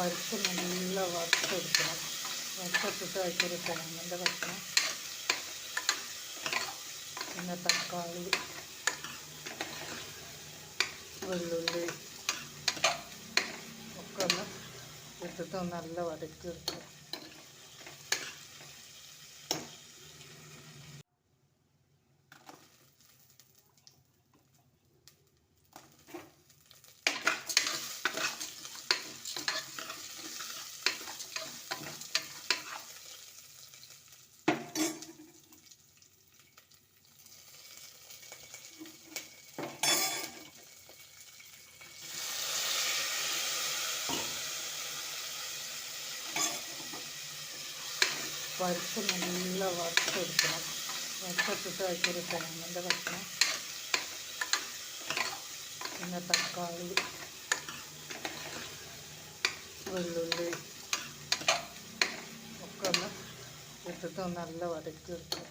പരിപ്പ് നല്ല വറുത്തെടുക്കണം. വറുത്തിട്ടിട്ട് അതിലൊരു തേങ്ങൻ്റെ കഷ്ണം, പിന്നെ തക്കാളി, വെള്ളുള്ളി ഒക്കെ ഒന്ന് ഇട്ടിട്ട് നല്ല വതക്കിയെടുക്കുക. പരിപ്പ് നല്ല വറുത്തെടുക്കണം. വറുത്തിട്ടിട്ട് അതിലൊരു തേങ്ങൻ്റെ കഷ്ണം, പിന്നെ തക്കാളി, വെള്ളുള്ളി ഒക്കെ ഒന്ന് ഇട്ടിട്ട് നല്ല വതക്കിയെടുക്കുക.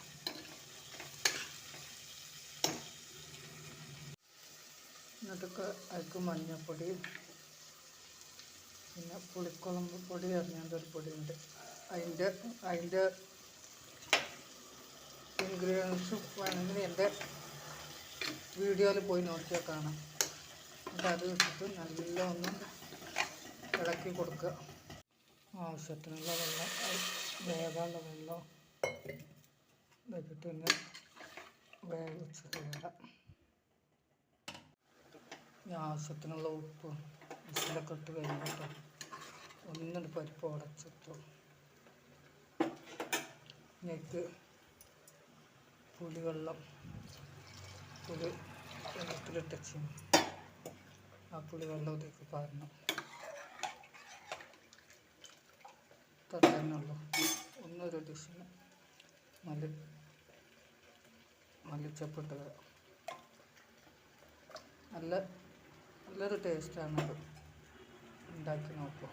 എന്നിട്ടൊക്കെ അതിലേക്ക് മഞ്ഞൾപ്പൊടിയും പിന്നെ പുളിക്കുളമ്പ് പൊടി പറഞ്ഞാൽ ഒരു പൊടിയുണ്ട്. അതിൻ്റെ ഇൻഗ്രീഡിയൻസ് വേണമെങ്കിൽ എൻ്റെ വീഡിയോയിൽ പോയി നോക്കിയാൽ കാണാം. എന്നിട്ട് അത് ഇട്ടിട്ട് നല്ല ഒന്ന് ഇളക്കി കൊടുക്കുക. ആവശ്യത്തിനുള്ള വെള്ളം, വേകാനുള്ള വെള്ളം വെച്ചിട്ട് തന്നെ വേവിച്ചിട്ട് വേണം. ആവശ്യത്തിനുള്ള ഉപ്പും വിസിലൊക്കെ ഇട്ട് കഴിഞ്ഞിട്ട് ഒന്നിട്ട് പരിപ്പ് ഉടച്ചിട്ടു. ഇതിലേക്ക് പുളി വെള്ളത്തിലിട്ടച്ച് ആ പുളി വെള്ളം ഇതിലേക്ക് പാരണം. തട്ടാനുള്ളൂ. ഒന്നൊരു ഡിഷിന് മല്ലിച്ചപ്പിട്ട് നല്ലൊരു ടേസ്റ്റാണത്. ഉണ്ടാക്കി നോക്കും.